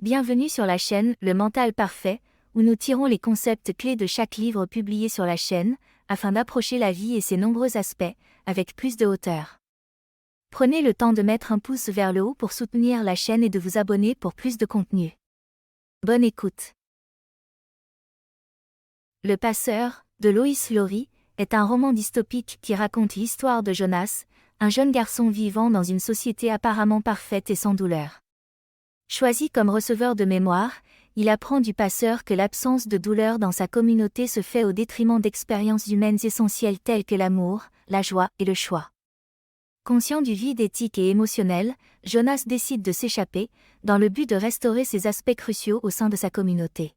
Bienvenue sur la chaîne Le Mental Parfait, où nous tirons les concepts clés de chaque livre publié sur la chaîne, afin d'approcher la vie et ses nombreux aspects, avec plus de hauteur. Prenez le temps de mettre un pouce vers le haut pour soutenir la chaîne et de vous abonner pour plus de contenu. Bonne écoute. Le Passeur, de Lois Lowry, est un roman dystopique qui raconte l'histoire de Jonas, un jeune garçon vivant dans une société apparemment parfaite et sans douleur. Choisi comme receveur de mémoire, il apprend du passeur que l'absence de douleur dans sa communauté se fait au détriment d'expériences humaines essentielles telles que l'amour, la joie et le choix. Conscient du vide éthique et émotionnel, Jonas décide de s'échapper, dans le but de restaurer ces aspects cruciaux au sein de sa communauté.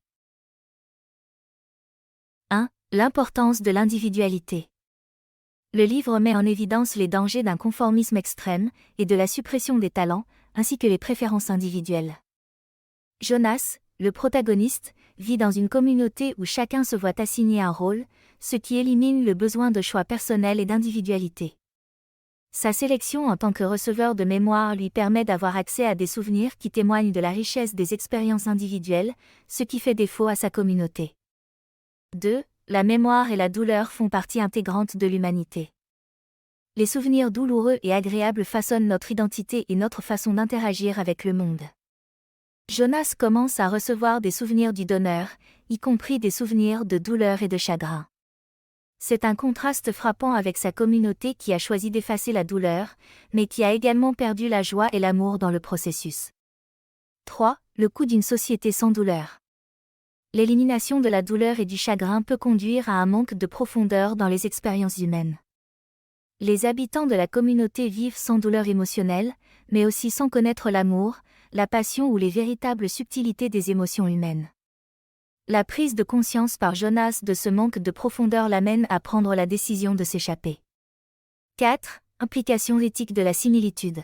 1. L'importance de l'individualité. Le livre met en évidence les dangers d'un conformisme extrême et de la suppression des talents, ainsi que les préférences individuelles. Jonas, le protagoniste, vit dans une communauté où chacun se voit assigner un rôle, ce qui élimine le besoin de choix personnel et d'individualité. Sa sélection en tant que receveur de mémoire lui permet d'avoir accès à des souvenirs qui témoignent de la richesse des expériences individuelles, ce qui fait défaut à sa communauté. 2. La mémoire et la douleur font partie intégrante de l'humanité. Les souvenirs douloureux et agréables façonnent notre identité et notre façon d'interagir avec le monde. Jonas commence à recevoir des souvenirs du donneur, y compris des souvenirs de douleur et de chagrin. C'est un contraste frappant avec sa communauté qui a choisi d'effacer la douleur, mais qui a également perdu la joie et l'amour dans le processus. 3. Le coût d'une société sans douleur. L'élimination de la douleur et du chagrin peut conduire à un manque de profondeur dans les expériences humaines. Les habitants de la communauté vivent sans douleur émotionnelle, mais aussi sans connaître l'amour, la passion ou les véritables subtilités des émotions humaines. La prise de conscience par Jonas de ce manque de profondeur l'amène à prendre la décision de s'échapper. 4. Implication éthique de la similitude.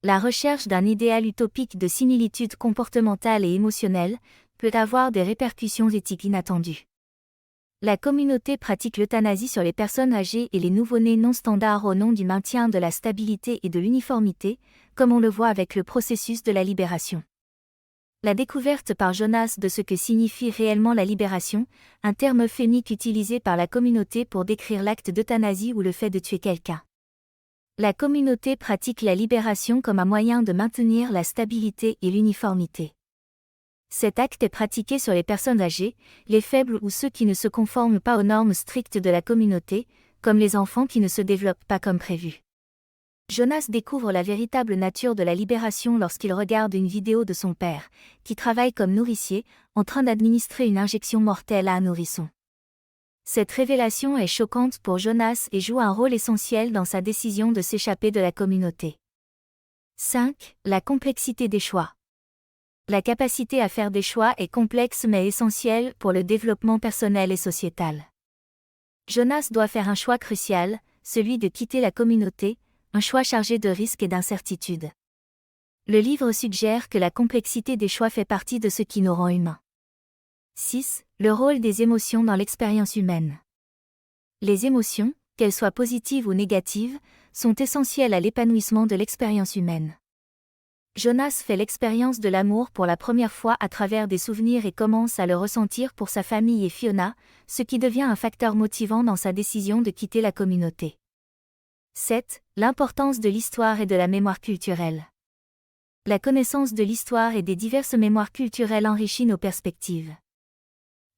La recherche d'un idéal utopique de similitude comportementale et émotionnelle peut avoir des répercussions éthiques inattendues. La communauté pratique l'euthanasie sur les personnes âgées et les nouveau-nés non standards au nom du maintien de la stabilité et de l'uniformité, comme on le voit avec le processus de la libération. La découverte par Jonas de ce que signifie réellement la libération, un terme euphémique utilisé par la communauté pour décrire l'acte d'euthanasie ou le fait de tuer quelqu'un. La communauté pratique la libération comme un moyen de maintenir la stabilité et l'uniformité. Cet acte est pratiqué sur les personnes âgées, les faibles ou ceux qui ne se conforment pas aux normes strictes de la communauté, comme les enfants qui ne se développent pas comme prévu. Jonas découvre la véritable nature de la libération lorsqu'il regarde une vidéo de son père, qui travaille comme nourricier, en train d'administrer une injection mortelle à un nourrisson. Cette révélation est choquante pour Jonas et joue un rôle essentiel dans sa décision de s'échapper de la communauté. 5. La complexité des choix. La capacité à faire des choix est complexe mais essentielle pour le développement personnel et sociétal. Jonas doit faire un choix crucial, celui de quitter la communauté, un choix chargé de risques et d'incertitudes. Le livre suggère que la complexité des choix fait partie de ce qui nous rend humains. 6. Le rôle des émotions dans l'expérience humaine. Les émotions, qu'elles soient positives ou négatives, sont essentielles à l'épanouissement de l'expérience humaine. Jonas fait l'expérience de l'amour pour la première fois à travers des souvenirs et commence à le ressentir pour sa famille et Fiona, ce qui devient un facteur motivant dans sa décision de quitter la communauté. 7. L'importance de l'histoire et de la mémoire culturelle. La connaissance de l'histoire et des diverses mémoires culturelles enrichit nos perspectives.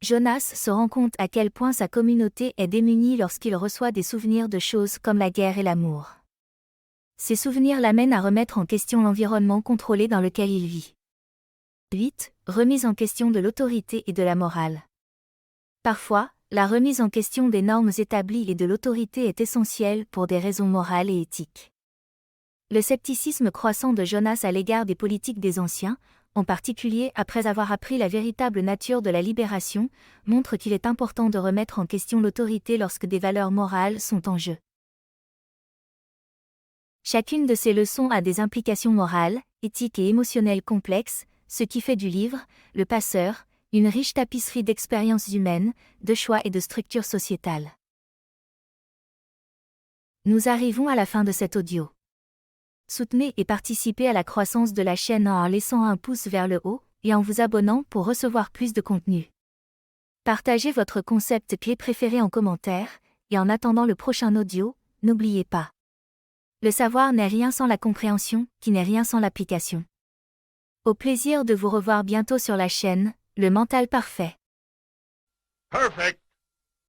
Jonas se rend compte à quel point sa communauté est démunie lorsqu'il reçoit des souvenirs de choses comme la guerre et l'amour. Ces souvenirs l'amènent à remettre en question l'environnement contrôlé dans lequel il vit. 8. Remise en question de l'autorité et de la morale. Parfois, la remise en question des normes établies et de l'autorité est essentielle pour des raisons morales et éthiques. Le scepticisme croissant de Jonas à l'égard des politiques des anciens, en particulier après avoir appris la véritable nature de la libération, montre qu'il est important de remettre en question l'autorité lorsque des valeurs morales sont en jeu. Chacune de ces leçons a des implications morales, éthiques et émotionnelles complexes, ce qui fait du livre, Le Passeur, une riche tapisserie d'expériences humaines, de choix et de structures sociétales. Nous arrivons à la fin de cet audio. Soutenez et participez à la croissance de la chaîne en laissant un pouce vers le haut et en vous abonnant pour recevoir plus de contenu. Partagez votre concept clé préféré en commentaire, et en attendant le prochain audio, n'oubliez pas. Le savoir n'est rien sans la compréhension, qui n'est rien sans l'application. Au plaisir de vous revoir bientôt sur la chaîne, Le Mental Parfait. Perfect.